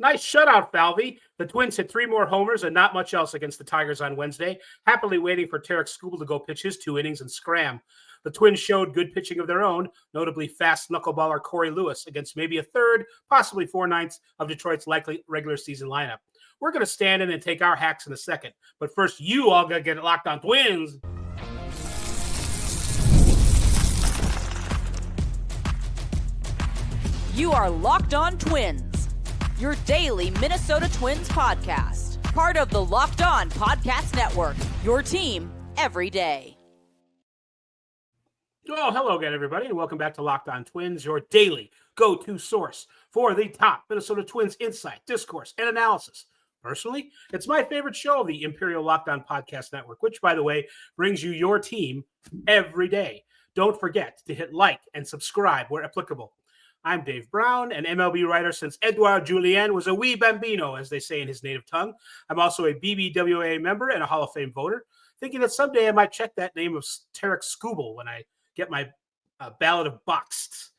Nice shutout, Falvey. The Twins hit 3 more homers and not much else against the Tigers on Wednesday, happily waiting for Tarik Skubal to go pitch his 2 innings and scram. The Twins showed good pitching of their own, notably fast knuckleballer Cory Lewis against maybe a third, possibly 4/9 of Detroit's likely regular season lineup. We're going to stand in and take our hacks in a second, but first you all got to get locked on Twins. You are Locked On Twins, your daily Minnesota Twins podcast. Part of the Locked On Podcast Network, your team every day. Oh, hello again, everybody, and welcome back to Locked On Twins, your daily go-to source for the top Minnesota Twins insight, discourse, and analysis. Personally, it's my favorite show of the Imperial Locked On Podcast Network, which, by the way, brings you your team every day. Don't forget to hit like and subscribe where applicable. I'm Dave Brown, an MLB writer since Edouard Julien was a wee bambino, as they say in his native tongue. I'm also a BBWA member and a Hall of Fame voter, thinking that someday I might check that name of Tarik Skubal when I get my ballot of boxed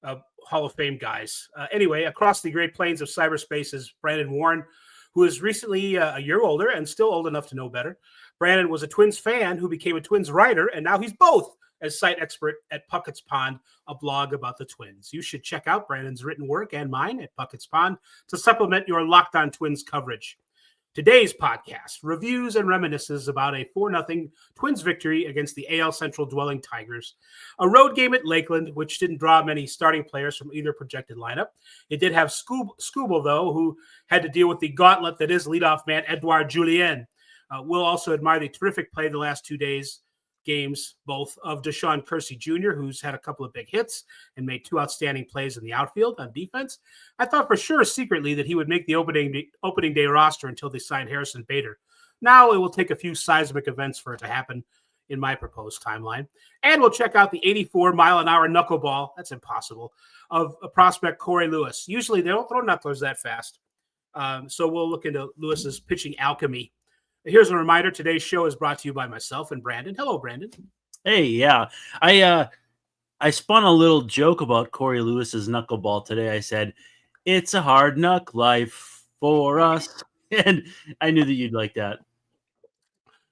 Hall of Fame guys. Anyway, across the Great Plains of cyberspace is Brandon Warren, who is recently a year older and still old enough to know better. Brandon was a Twins fan who became a Twins writer, and now he's both as site expert at Puckett's Pond, a blog about the Twins. You should check out Brandon's written work and mine at Puckett's Pond to supplement your Locked On Twins coverage. Today's podcast reviews and reminisces about a 4-0 Twins victory against the AL Central dwelling Tigers, a road game at Lakeland, which didn't draw many starting players from either projected lineup. It did have Skubal, though, who had to deal with the gauntlet that is leadoff man Edouard Julien. We'll also admire the terrific play the last 2 days games, both of DaShawn Keirsey Jr., who's had a couple of big hits and made 2 outstanding plays in the outfield on defense. I thought for sure secretly that he would make the opening day roster until they signed Harrison Bader. Now it will take a few seismic events for it to happen in my proposed timeline. And we'll check out the 84-mile-an-hour knuckleball, that's impossible, of a prospect Cory Lewis. Usually they don't throw knucklers that fast. So we'll look into Lewis's pitching alchemy. Here's a reminder. Today's show is brought to you by myself and Brandon. Hello, Brandon. Hey, yeah. I spun a little joke about Cory Lewis's knuckleball today. I said, it's a hard knuck life for us. And I knew that you'd like that.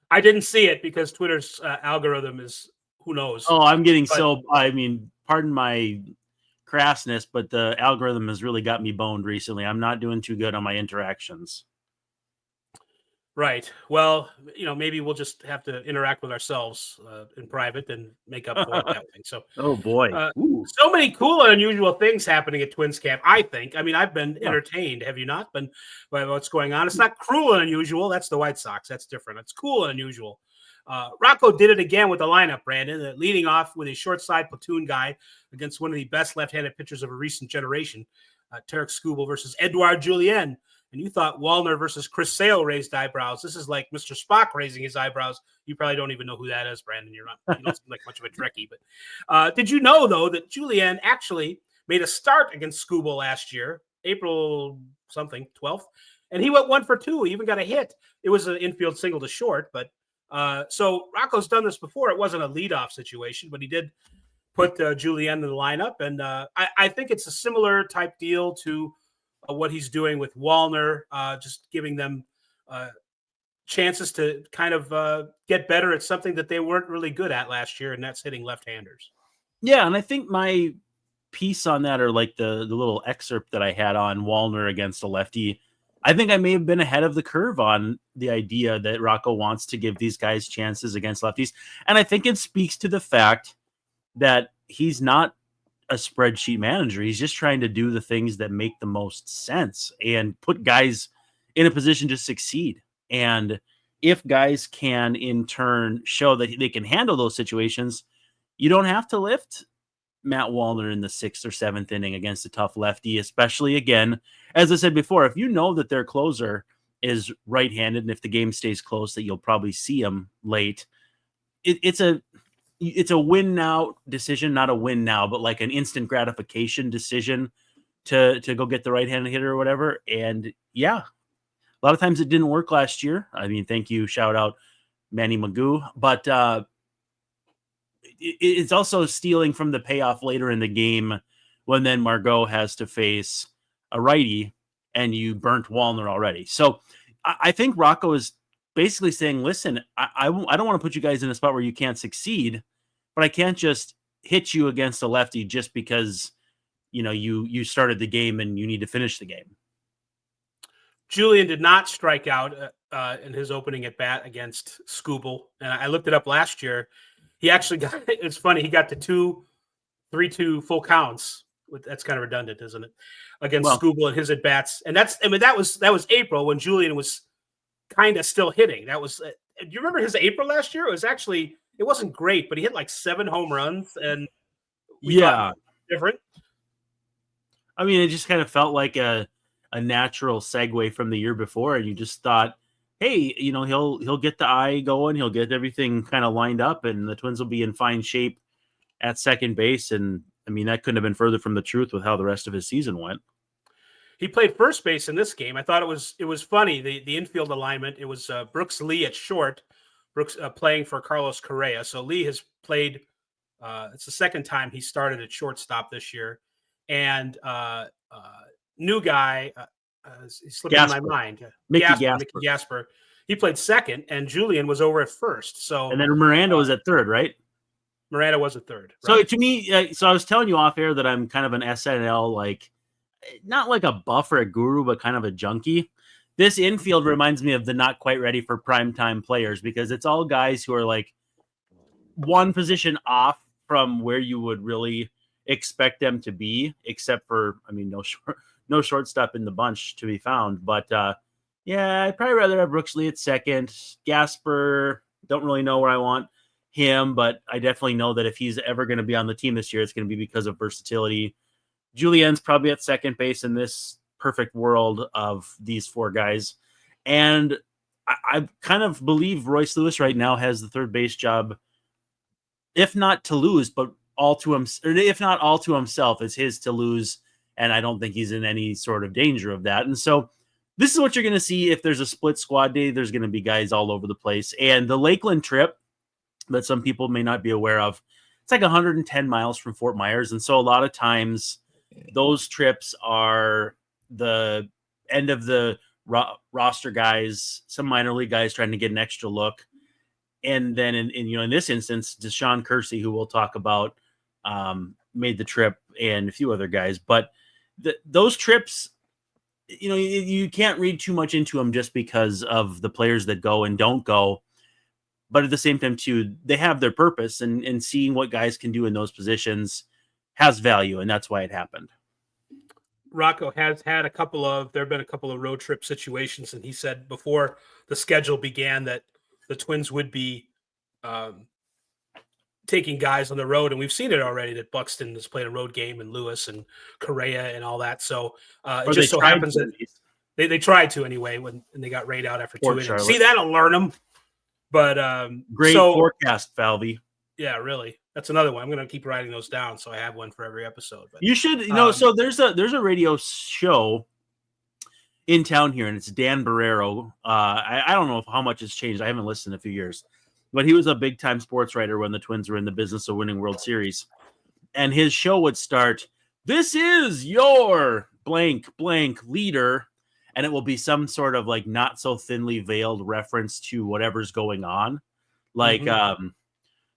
I didn't see it because Twitter's algorithm is, who knows. Oh, I'm getting pardon my crassness, but the algorithm has really got me boned recently. I'm not doing too good on my interactions. Right. Well, maybe we'll just have to interact with ourselves in private and make up for that thing. So, oh boy, so many cool and unusual things happening at Twins camp. I think. I mean, I've been entertained. Have you not been by what's going on? It's not cruel and unusual. That's the White Sox. That's different. It's cool and unusual. Rocco did it again with the lineup, Brandon, leading off with a short side platoon guy against one of the best left-handed pitchers of a recent generation, Tarik Skubal versus Edouard Julien. And you thought Wallner versus Chris Sale raised eyebrows. This is like Mr. Spock raising his eyebrows. You probably don't even know who that is, Brandon. You don't seem like much of a Trekkie. But did you know, though, that Julien actually made a start against Skubal last year, April 12th, and he went 1 for 2. He even got a hit. It was an infield single to short. But so Rocco's done this before. It wasn't a leadoff situation, but he did put Julien in the lineup. And I think it's a similar type deal to what he's doing with Wallner, just giving them chances to kind of get better at something that they weren't really good at last year, and that's hitting left-handers. Yeah, and I think my piece on that, or like the little excerpt that I had on Wallner against a lefty, I think I may have been ahead of the curve on the idea that Rocco wants to give these guys chances against lefties. And I think it speaks to the fact that he's not a spreadsheet manager. He's just trying to do the things that make the most sense and put guys in a position to succeed. And if guys can in turn show that they can handle those situations, you don't have to lift Matt Wallner in the 6th or 7th inning against a tough lefty, especially again, as I said before, if you know that their closer is right-handed and if the game stays close that you'll probably see him late, it's a win now decision, not a win now, but like an instant gratification decision to go get the right-handed hitter or whatever. And yeah, a lot of times it didn't work last year. I mean, thank you. Shout out Manny Magoo, but it's also stealing from the payoff later in the game when then Margot has to face a righty and you burnt Wallner already. So I think Rocco is basically saying, listen, I don't want to put you guys in a spot where you can't succeed, but I can't just hit you against a lefty just because, you started the game and you need to finish the game. Julian did not strike out in his opening at bat against Skubal. And I looked it up last year. He actually got, it's funny, he got to 3-2 full counts. That's kind of redundant, isn't it? Against Skubal and his at bats. And that was April when Julian was kind of still hitting. That was, do you remember his April last year? It wasn't great, but he hit like 7 home runs and different. I mean, it just kind of felt like a natural segue from the year before, and you just thought, hey, he'll get the eye going, he'll get everything kind of lined up, and the Twins will be in fine shape at second base. And I mean, that couldn't have been further from the truth with how the rest of his season went. He played first base in this game. I thought it was funny, the infield alignment. It was Brooks Lee at short, Brooks playing for Carlos Correa. So Lee has played. It's the second time he started at shortstop this year, and new guy, he's slipping in my mind. Mickey Gasper. He played second, and Julian was over at first. So, and then Miranda was at third, right? Miranda was at third. Right? So to me, so I was telling you off air that I'm kind of an SNL, like not like a buff or a guru, but kind of a junkie. This infield reminds me of the not quite ready for primetime players, because it's all guys who are like one position off from where you would really expect them to be, except for, I mean, no shortstop in the bunch to be found. But I'd probably rather have Brooks Lee at second. Gasper, don't really know where I want him, but I definitely know that if he's ever going to be on the team this year, it's going to be because of versatility. Julian's probably at second base in this perfect world of these 4 guys. And I kind of believe Royce Lewis right now has the third base job, if not to lose, but all to him, or if not all to himself, it's his to lose. And I don't think he's in any sort of danger of that. And so this is what you're going to see if there's a split squad day. There's going to be guys all over the place. And the Lakeland trip that some people may not be aware of, it's like 110 miles from Fort Myers. And so a lot of times those trips are the end of the roster guys, some minor league guys trying to get an extra look. And then in this instance, DaShawn Keirsey, who we'll talk about, made the trip, and a few other guys. But those trips, you can't read too much into them just because of the players that go and don't go. But at the same time, too, they have their purpose, and seeing what guys can do in those positions has value, and that's why it happened. Rocco has had there have been a couple of road trip situations, and he said before the schedule began that the Twins would be taking guys on the road, and we've seen it already that Buxton has played a road game, and Lewis and Correa and all that. So it just so happens that they tried to anyway when they got rained out after 2 innings. Charlotte. See, that'll learn them. But great forecast, Falvey. Yeah, really. That's another one. I'm going to keep writing those down so I have one for every episode. But, you should, so there's a radio show in town here, and it's Dan Barrero. I don't know how much has changed. I haven't listened in a few years, but he was a big time sports writer when the Twins were in the business of winning World Series. And his show would start, "This is your blank leader." And it will be some sort of like not so thinly veiled reference to whatever's going on. Like,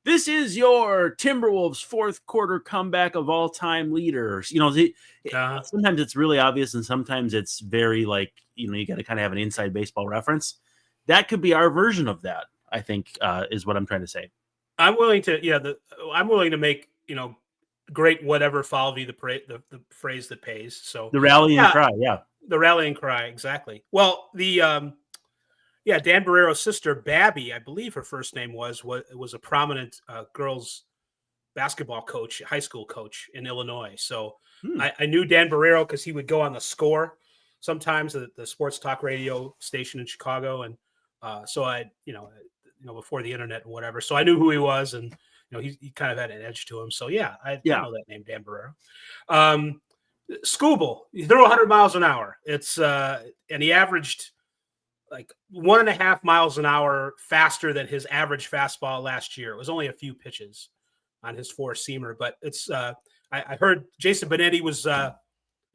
this is your Timberwolves 4th quarter comeback of all time leaders. Sometimes it's really obvious, and sometimes it's very like, you got to kind of have an inside baseball reference. That could be our version of that, I think, is what I'm trying to say. I'm willing to make, great whatever Falvey, the phrase that pays. So the rallying cry, yeah. The rallying cry, exactly. Well, Dan Barrero's sister, Babby, I believe her first name was a prominent girls basketball coach, high school coach in Illinois. So I knew Dan Barrero because he would go on The Score sometimes at the sports talk radio station in Chicago. And so I, before the internet and whatever. So I knew who he was, and, he kind of had an edge to him. So I know that name, Dan Barrero. Skubal, he threw 100 miles an hour. It's and he averaged like 1.5 miles an hour faster than his average fastball last year. It was only a few pitches on his 4-seamer, but it's I heard Jason Benetti was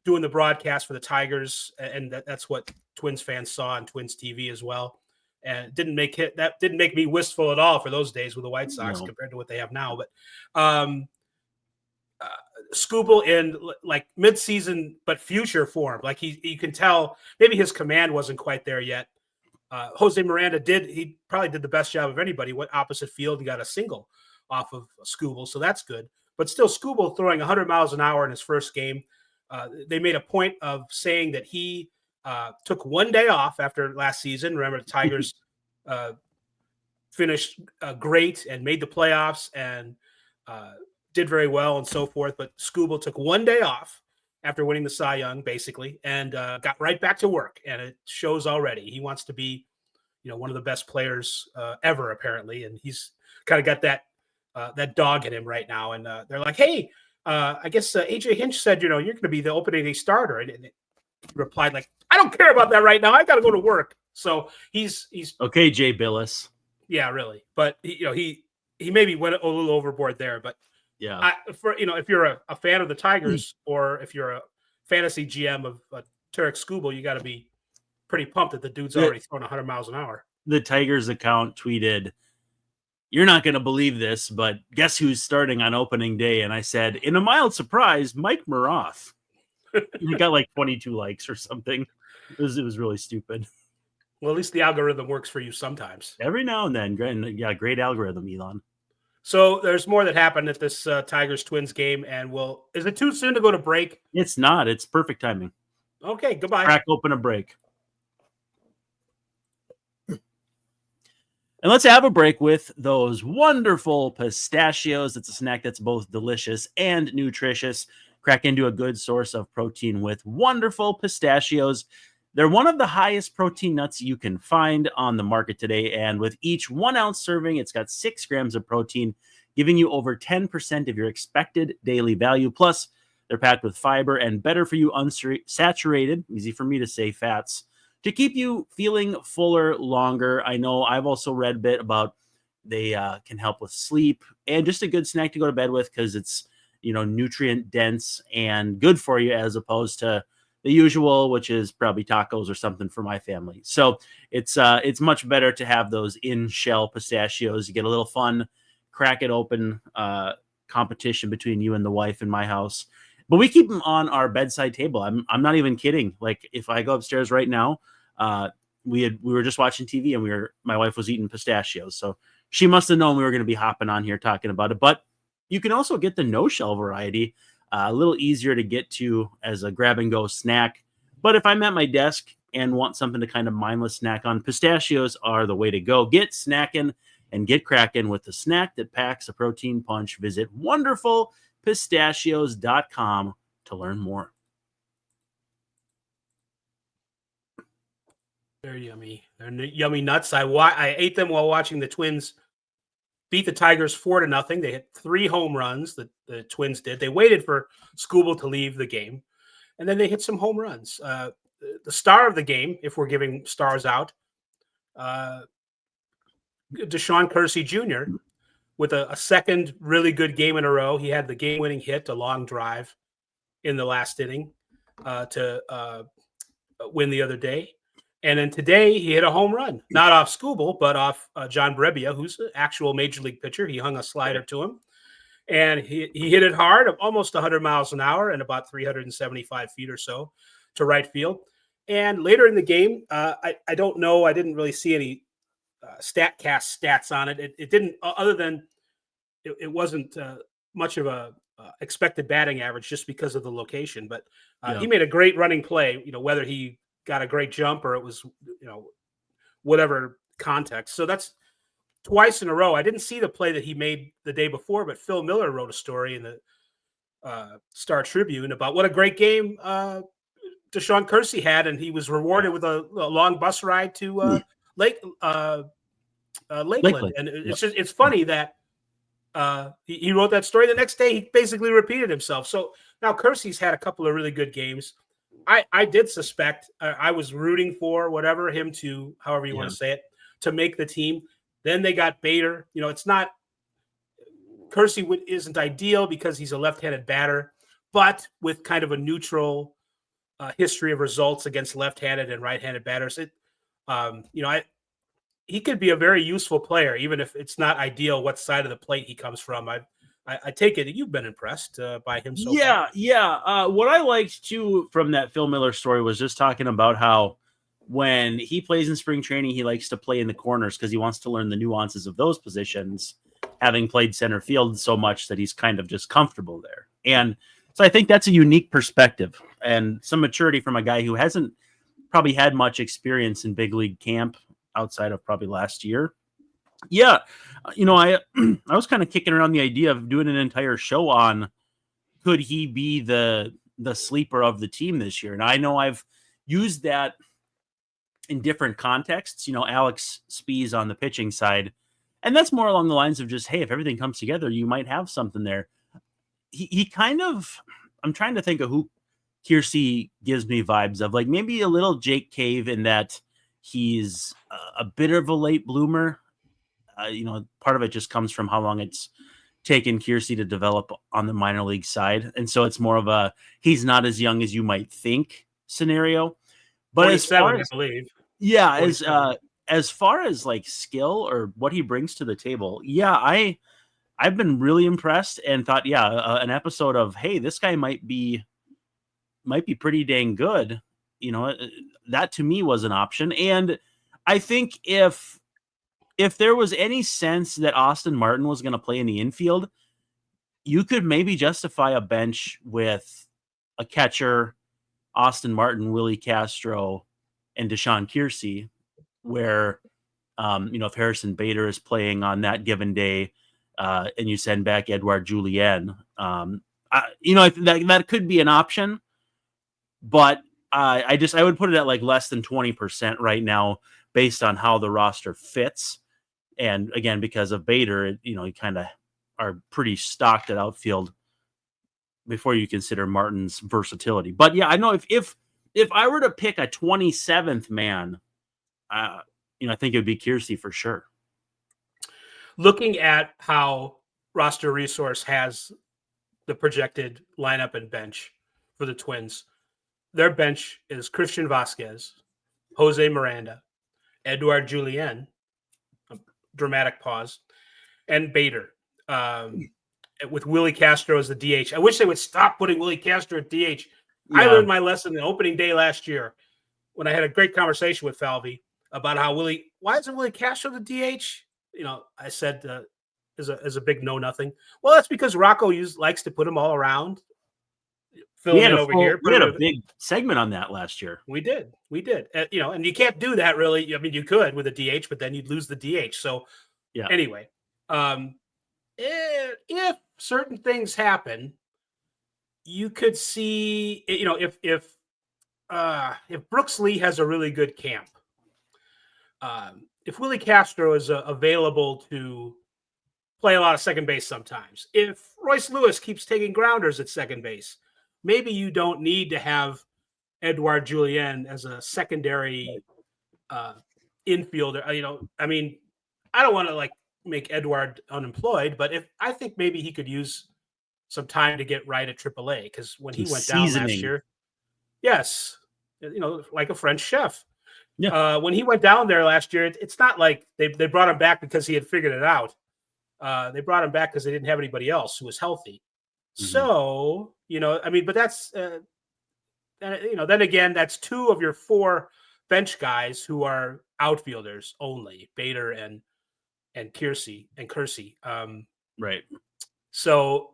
doing the broadcast for the Tigers, and that's what Twins fans saw on Twins TV as well. And it didn't make me wistful at all for those days with the White Sox compared to what they have now. But Skubal in like midseason, but future form, like you can tell maybe his command wasn't quite there yet. Jose Miranda he probably did the best job of anybody. Went opposite field and got a single off of Skubal, so that's good. But still, Skubal throwing 100 miles an hour in his first game. They made a point of saying that he took one day off after last season. Remember, the Tigers finished great and made the playoffs and did very well and so forth. But Skubal took one day off after winning the Cy Young, basically, and got right back to work. And it shows already. He wants to be, one of the best players ever, apparently. And he's kind of got that dog in him right now. And they're like, hey, I guess AJ Hinch said, you're going to be the opening day starter. And he replied like, I don't care about that right now. I got to go to work. So he's okay, Jay Billis. Yeah, really. But he maybe went a little overboard there. But yeah, if you're a fan of the Tigers or if you're a fantasy GM of Tarik Skubal, you got to be pretty pumped that the dude's already throwing 100 miles an hour. The Tigers account tweeted, "You're not going to believe this, but guess who's starting on opening day?" And I said, in a mild surprise, Mike Maroth. He got like 22 likes or something. It was really stupid. Well, at least the algorithm works for you sometimes. Every now and then. Great algorithm, Elon. So there's more that happened at this Tigers-Twins game. And is it too soon to go to break? It's not. It's perfect timing. Okay, goodbye. Crack open a break. And let's have a break with those wonderful pistachios. It's a snack that's both delicious and nutritious. Crack into a good source of protein with wonderful pistachios. They're one of the highest protein nuts you can find on the market today. And with each 1 ounce serving, it's got 6 grams of protein, giving you over 10% of your expected daily value. Plus, they're packed with fiber and better for you unsaturated, easy for me to say, fats to keep you feeling fuller longer. I know I've also read a bit about they can help with sleep and just a good snack to go to bed with because it's, nutrient dense and good for you as opposed to the usual, which is probably tacos or something for my family. So it's much better to have those in shell pistachios. You get a little fun, crack it open competition between you and the wife in my house. But we keep them on our bedside table. I'm not even kidding. Like if I go upstairs right now, we were just watching TV and my wife was eating pistachios. So she must have known we were going to be hopping on here talking about it. But you can also get the no-shell variety, a little easier to get to as a grab-and-go snack. But if I'm at my desk and want something to kind of mindless snack on, pistachios are the way to go. Get snackin' and get crackin' with the snack that packs a protein punch. Visit wonderfulpistachios.com to learn more. They're yummy. They're yummy nuts. I ate them while watching the Twins beat the Tigers 4-0. They hit 3 home runs. The Twins did. They waited for Skubal to leave the game, and then they hit some home runs. The star of the game, if we're giving stars out, DaShawn Keirsey Jr. with a second really good game in a row. He had the game-winning hit, a long drive in the last inning to win the other day. And then today he hit a home run, not off Skubal, but off John Brebbia, who's an actual major league pitcher. He hung a slider to him, and he hit it hard, almost 100 miles an hour and about 375 feet or so to right field. And later in the game, I don't know. I didn't really see any StatCast stats on it. It didn't, other than it wasn't much of a expected batting average just because of the location. But he made a great running play, whether he got a great jump or it was, whatever context. So that's twice in a row. I didn't see the play that he made the day before, but Phil Miller wrote a story in the Star Tribune about what a great game DaShawn Keirsey had, and he was rewarded with a long bus ride to Lakeland. And it's funny that he wrote that story. The next day, he basically repeated himself. So now Keirsey's had a couple of really good games. I did suspect I was rooting for him to, however you want to say it, to make the team. Then they got Bader. It's not Keirsey isn't ideal because he's a left-handed batter, but with kind of a neutral history of results against left-handed and right-handed batters. He could be a very useful player, even if it's not ideal what side of the plate he comes from. I take it you've been impressed by him so far. Yeah. What I liked too from that Phil Miller story was just talking about how when he plays in spring training, he likes to play in the corners because he wants to learn the nuances of those positions, having played center field so much that he's kind of just comfortable there. And so I think that's a unique perspective and some maturity from a guy who hasn't probably had much experience in big league camp outside of probably last year. Yeah. I was kind of kicking around the idea of doing an entire show on could he be the sleeper of the team this year? And I know I've used that in different contexts, Alex Spees on the pitching side. And that's more along the lines of just, hey, if everything comes together, you might have something there. He kind of, I'm trying to think of who Keirsey gives me vibes of, like maybe a little Jake Cave in that he's a bit of a late bloomer. Part of it just comes from how long it's taken Keirsey to develop on the minor league side. And so it's more of a, he's not as young as you might think scenario. But as far as, I believe. Yeah, as far as like skill or what he brings to the table, I've been really impressed and thought, an episode of, hey, this guy might be pretty dang good. That to me was an option. And I think if there was any sense that Austin Martin was going to play in the infield, you could maybe justify a bench with a catcher, Austin Martin, Willie Castro, and DaShawn Keirsey, where, if Harrison Bader is playing on that given day, and you send back Edouard Julien, that could be an option, but I would put it at like less than 20% right now based on how the roster fits. And again, because of Bader, you kind of are pretty stocked at outfield before you consider Martin's versatility. But yeah, I know if I were to pick a 27th man, I think it would be Keirsey for sure. Looking at how Roster Resource has the projected lineup and bench for the Twins, their bench is Christian Vasquez, Jose Miranda, Edouard Julien, dramatic pause, and Bader, with Willie Castro as the DH. I wish they would stop putting Willie Castro at DH. Yeah. I learned my lesson in opening day last year when I had a great conversation with Falvey about how why isn't Willie Castro the DH? I said as a big no-nothing. Well, that's because Rocco likes to put them all around. We had a big segment on that last year. We did. And you can't do that really. I mean, you could with a DH, but then you'd lose the DH. So yeah. Anyway, if certain things happen, you could see, if Brooks Lee has a really good camp, if Willie Castro is available to play a lot of second base sometimes, if Royce Lewis keeps taking grounders at second base, maybe you don't need to have Edouard Julien as a secondary infielder. I mean, I don't want to make Edouard unemployed, but I think maybe he could use some time to get right at AAA, because when he went down last year, yes, like a French chef. Yeah. When he went down there last year, it's not like they brought him back because he had figured it out. They brought him back because they didn't have anybody else who was healthy. Mm-hmm. So, but that's, then again, that's 2 of your 4 bench guys who are outfielders only, Bader and Keirsey. Right. So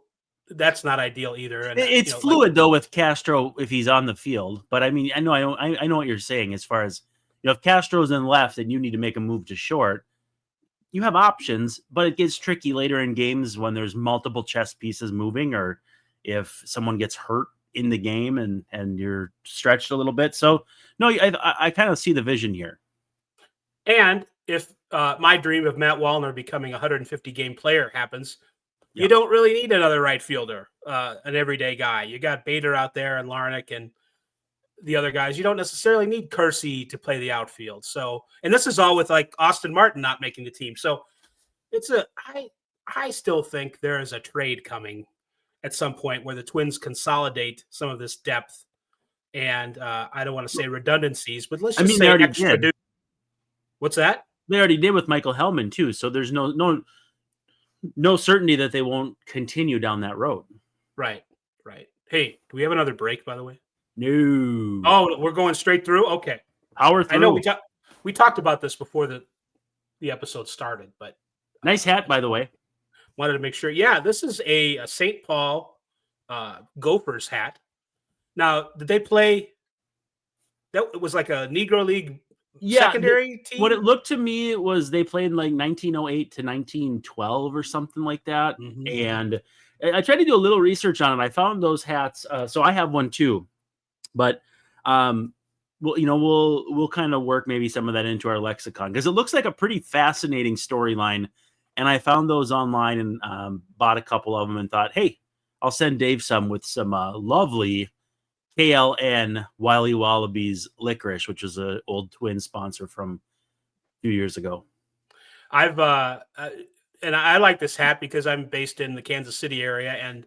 that's not ideal either. And it's fluid though with Castro if he's on the field. But I mean, I know what you're saying as far as, if Castro's in left and you need to make a move to short, you have options, but it gets tricky later in games when there's multiple chess pieces moving, or if someone gets hurt in the game and you're stretched a little bit. So no, I kind of see the vision here. And if my dream of Matt Wallner becoming a 150 game player happens, you don't really need another right fielder, an everyday guy. You got Bader out there and Larnach and the other guys. You don't necessarily need Keirsey to play the outfield. So, and this is all with Austin Martin not making the team. So I still think there is a trade coming at some point where the Twins consolidate some of this depth and I don't want to say redundancies, but let's I just mean, say they already extra did. duty. What's that? They already did with Michael Hellman too, so there's no certainty that they won't continue down that road. Right. Hey, do we have another break, by the way? No. Oh, we're going straight through? Okay. Power through. I know we talked about this before the episode started, but nice hat, by the way. Wanted to make sure. Yeah, this is a St. Paul Gophers hat. Now, did they play? That was like a Negro League secondary team? What it looked to me was they played in like 1908 to 1912 or something like that. Mm-hmm. And I tried to do a little research on it. I found those hats. So I have one too, but we'll kind of work maybe some of that into our lexicon because it looks like a pretty fascinating storyline. And I found those online and bought a couple of them and thought, hey, I'll send Dave some with some lovely KLN Wiley Wallabies licorice, which is an old Twin sponsor from a few years ago. I've and I like this hat because I'm based in the Kansas City area, and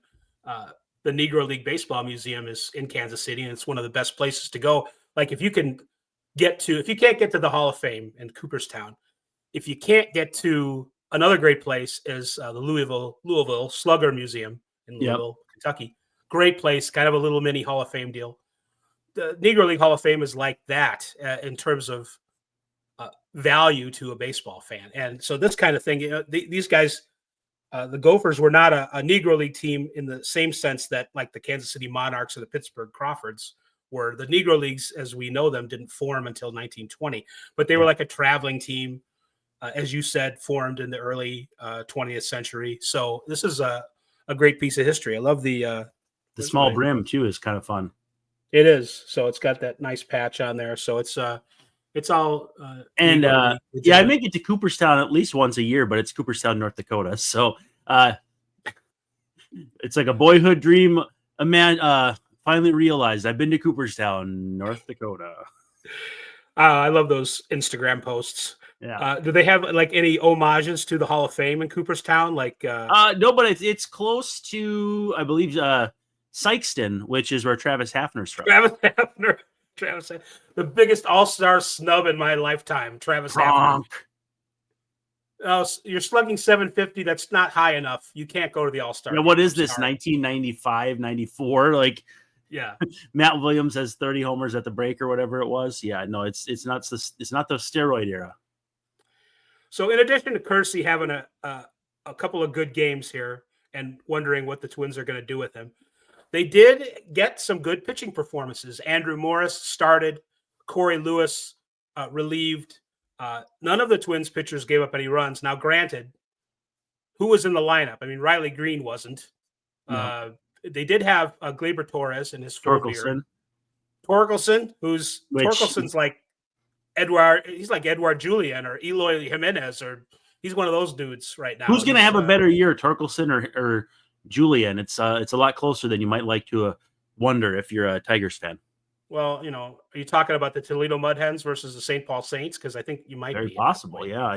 the Negro League Baseball Museum is in Kansas City, and it's one of the best places to go. Like if you can't get to the Hall of Fame in Cooperstown, if you can't get to another great place is the Louisville Slugger Museum in Louisville, Kentucky. Great place, kind of a little mini Hall of Fame deal. The Negro League Hall of Fame is like that in terms of value to a baseball fan. And so this kind of thing, these guys, the Gophers were not a Negro League team in the same sense that like the Kansas City Monarchs or the Pittsburgh Crawfords were. The Negro Leagues, as we know them, didn't form until 1920, but they were like a traveling team, as you said, formed in the early 20th century. So this is a great piece of history. I love the small brim too is kind of fun. It is. So it's got that nice patch on there. So it's all and I make it to Cooperstown at least once a year, but it's Cooperstown, North Dakota. So it's like a boyhood dream. A man finally realized I've been to Cooperstown, North Dakota. I love those Instagram posts. Yeah. Do they have like any homages to the Hall of Fame in Cooperstown? Like no, but it's close to, I believe, Sykeston, which is where Travis Hafner's from. Travis Hafner, the biggest all-star snub in my lifetime. Travis Hafner. Oh, you're slugging 750. That's not high enough. You can't go to the All-Star. Yeah, what is this? 1995, 94? Like, yeah. Matt Williams has 30 homers at the break or whatever it was. Yeah, no, it's not the steroid era. So, in addition to Keirsey having a couple of good games here and wondering what the Twins are going to do with him, they did get some good pitching performances. Andrew Morris started, Cory Lewis relieved. None of the Twins pitchers gave up any runs. Now, granted, who was in the lineup? I mean, Riley Green wasn't. No. They did have Gleyber Torres in his full beard. Torkelson, Torkelson's like Edward. He's like Edward Julian or Eloy Jimenez, or he's one of those dudes right now. Who's going to have a better year, Torkelson or Julian? It's a lot closer than you might like to wonder if you're a Tigers fan. Well, are you talking about the Toledo Mud Hens versus the St. Paul Saints? Because I think you might very be possible. Yeah,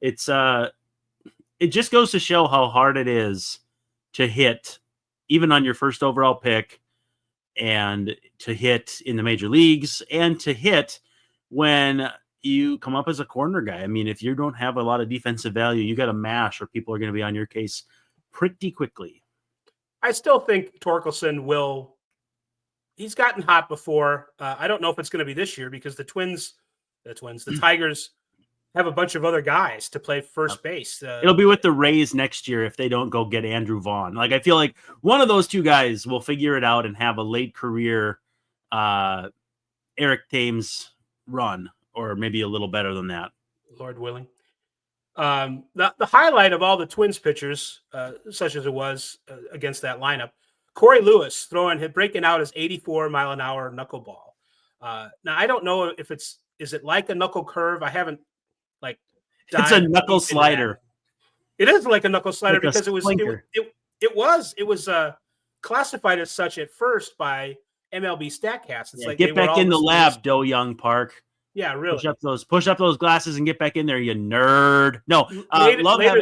it just goes to show how hard it is to hit, even on your first overall pick, and to hit in the major leagues, and to hit when you come up as a corner guy. I mean, if you don't have a lot of defensive value, you got to mash, or people are going to be on your case pretty quickly. I still think Torkelson will. He's gotten hot before. I don't know if it's going to be this year because the Tigers have a bunch of other guys to play first base. It'll be with the Rays next year if they don't go get Andrew Vaughn. Like, I feel like one of those two guys will figure it out and have a late career Eric Thames run, or maybe a little better than that. Lord willing. The highlight of all the Twins pitchers, such as it was against that lineup, Cory Lewis breaking out his 84-mile-an-hour knuckleball. Now, I don't know if is it like a knuckle curve? I haven't it's a knuckle slider. It is like a knuckle slider like because it was classified as such at first by MLB Statcast. It's get back in the lab, Do Young Park. Yeah, really. Push up those glasses and get back in there, you nerd. No, later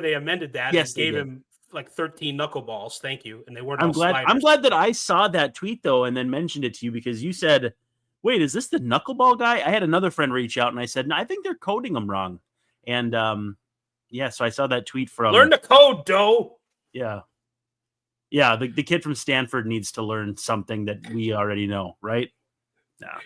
they amended that and gave him like 13 knuckleballs. Thank you. And they weren't I'm all glad. sliders. I'm glad that I saw that tweet though, and then mentioned it to you because you said, "Wait, is this the knuckleball guy?" I had another friend reach out, and I said, "No, I think they're coding them wrong." And yeah, so I saw that tweet from. Learn the code, Doe. Yeah, yeah. The kid from Stanford needs to learn something that we already know, right? Yeah.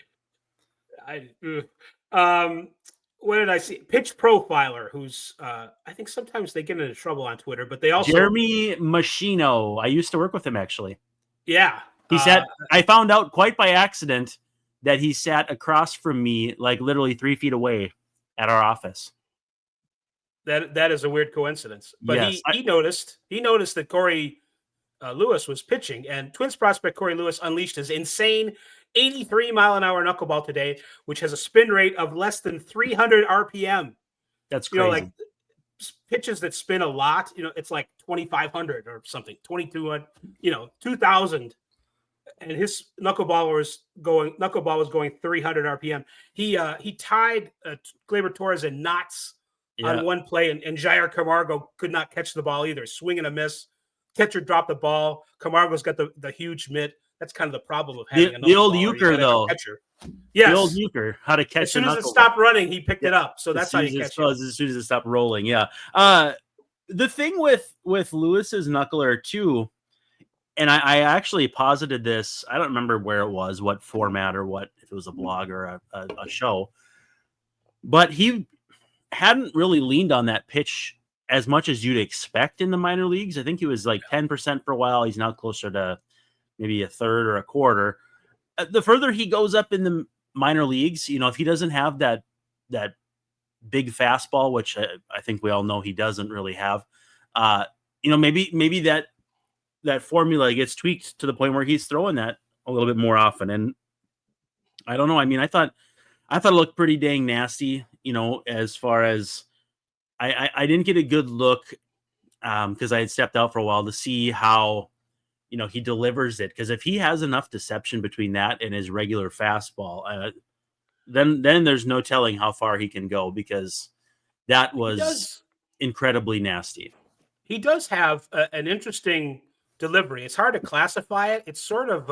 What did I see? Pitch Profiler, who's I think sometimes they get into trouble on Twitter, but they also Jeremy Machino. I used to work with him actually. Yeah. He sat. I found out quite by accident that he sat across from me, like literally 3 feet away, at our office. That is a weird coincidence. But yes, he noticed that Cory Lewis was pitching, and Twins prospect Cory Lewis unleashed his insane 83-mile-an-hour knuckleball today, which has a spin rate of less than 300 RPM. That's crazy. Like pitches that spin a lot, it's like 2,500 or something, 2,200, 2,000. And his knuckleball was going 300 RPM. He tied Gleyber Torres in knots on one play, and Jair Camargo could not catch the ball either. Swing and a miss. Catcher dropped the ball. Camargo's got the huge mitt. That's kind of the problem of having the old euchre, though. Yes. The old euchre, how to catch as soon as it stopped running, he picked it up. So that's how you catch it. As soon as it stopped rolling, yeah. The thing with Lewis's knuckler too, and I actually posited this. I don't remember where it was, what format or what, if it was a blog or a show, but he hadn't really leaned on that pitch as much as you'd expect in the minor leagues. I think he was like 10% for a while. He's now closer to maybe a third or a quarter. The further he goes up in the minor leagues, if he doesn't have that big fastball, which I think we all know he doesn't really have, maybe that formula gets tweaked to the point where he's throwing that a little bit more often. And I don't know. I mean, I thought it looked pretty dang nasty, as far as I didn't get a good look because I had stepped out for a while to see how, he delivers it. Because if he has enough deception between that and his regular fastball, then there's no telling how far he can go, because that was incredibly nasty. He does have an interesting delivery. It's hard to classify it. It's sort of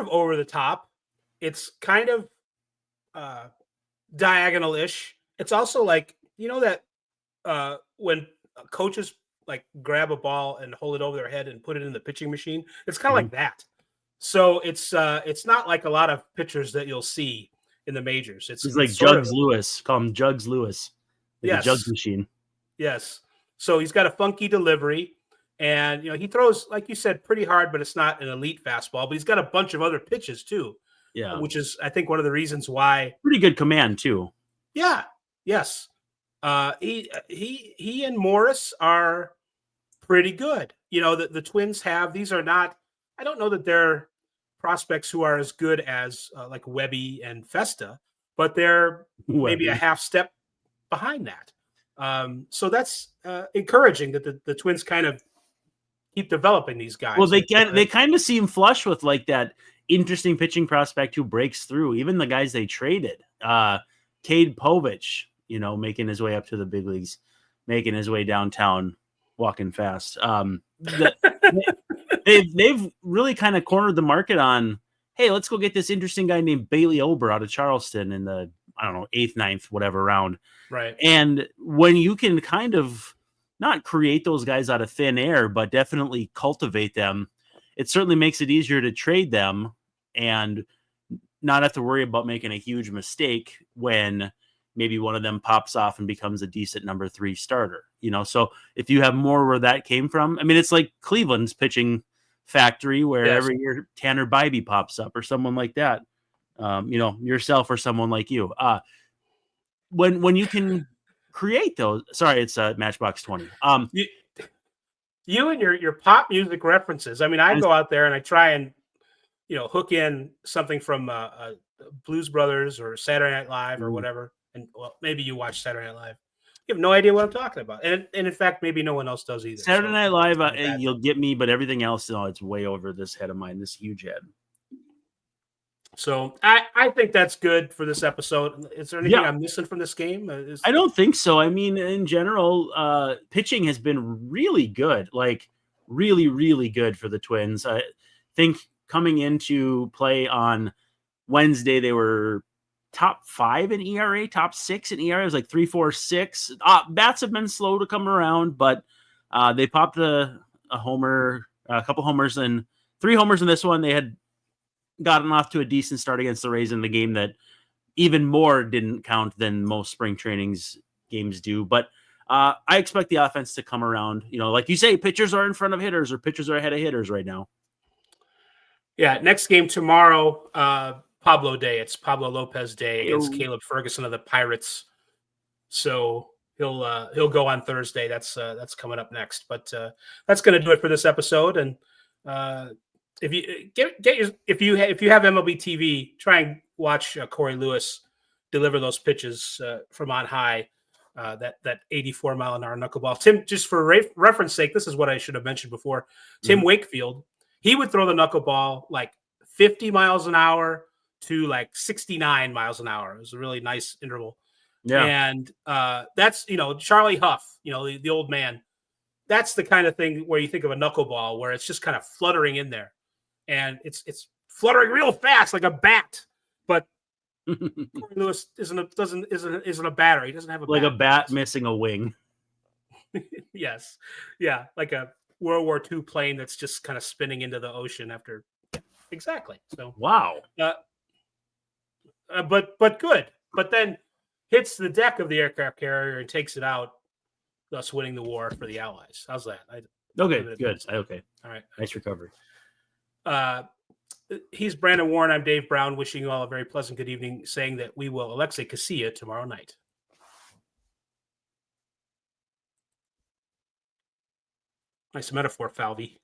over the top. It's kind of diagonal-ish. It's also like, that when coaches like grab a ball and hold it over their head and put it in the pitching machine, it's kind of like that. So it's not like a lot of pitchers that you'll see in the majors. It's like Jugs Lewis. Call him Jugs Lewis. Yes. Jugs machine. Yes. So he's got a funky delivery, and he throws, like you said, pretty hard, but it's not an elite fastball. But he's got a bunch of other pitches too. Yeah, which is, I think, one of the reasons why. Pretty good command too. Yeah. Yes. He and Morris are pretty good. The Twins have. These are not. I don't know that they're prospects who are as good as like Webby and Festa, but they're maybe a half step behind that. So that's encouraging that the Twins kind of keep developing these guys. Well, they kind of seem flush with like that interesting pitching prospect who breaks through. Even the guys they traded, Cade Povich, making his way up to the big leagues, making his way downtown, walking fast. They've really kind of cornered the market on, hey, let's go get this interesting guy named Bailey Ober out of Charleston in the, 8th, 9th, whatever round. Right. And when you can kind of not create those guys out of thin air, but definitely cultivate them, it certainly makes it easier to trade them and not have to worry about making a huge mistake when maybe one of them pops off and becomes a decent number 3 starter, So if you have more where that came from, I mean, it's like Cleveland's pitching factory where every year Tanner Bybee pops up or someone like that, yourself or someone like you. When you can create those, sorry, it's Matchbox 20. You and your pop music references. I mean, I go out there and I try and, hook in something from Blues Brothers or Saturday Night Live or whatever. And well, maybe you watch Saturday Night Live. You have no idea what I'm talking about. And in fact, maybe no one else does either. Saturday Night Live, you'll get me, but everything else, it's way over this head of mine, this huge head. So I think that's good for this episode. Is there anything Yeah. I'm missing from this game? I don't think so. I mean, in general, pitching has been really good, like really, really good for the Twins. I think coming into play on Wednesday, they were top 5 in ERA, top 6 in ERA. It was like 3.46. Bats have been slow to come around, but they popped a homer, a couple homers, and 3 homers in this one. They had gotten off to a decent start against the Rays in the game that even more didn't count than most spring trainings games do. But I expect the offense to come around. You know, like you say, pitchers are in front of hitters or pitchers are ahead of hitters right now. Yeah, next game tomorrow, Pablo Day. It's Pablo Lopez Day against Caleb Ferguson of the Pirates. So he'll go on Thursday. That's coming up next. But that's going to do it for this episode. And if you if you have MLB TV, try and watch Cory Lewis deliver those pitches from on high. That 84-mile-an-hour knuckleball. Tim, just for reference sake, this is what I should have mentioned before. Tim Wakefield, he would throw the knuckleball like 50 miles an hour to like 69 miles an hour. It was a really nice interval. Yeah. And that's, Charlie Huff, the old man. That's the kind of thing where you think of a knuckleball where it's just kind of fluttering in there. And it's fluttering real fast like a bat. But Cory Lewis isn't a batter. He doesn't have a bat missing a wing. Yes. Yeah. Like a World War II plane that's just kind of spinning into the ocean after. Exactly. So wow. But good. But then hits the deck of the aircraft carrier and takes it out, thus winning the war for the Allies. How's that? Okay, good. Okay. All right. Nice recovery. He's Brandon Warren. I'm Dave Brown, wishing you all a very pleasant good evening, saying that we will Alexei Casilla tomorrow night. Nice metaphor, Falvey.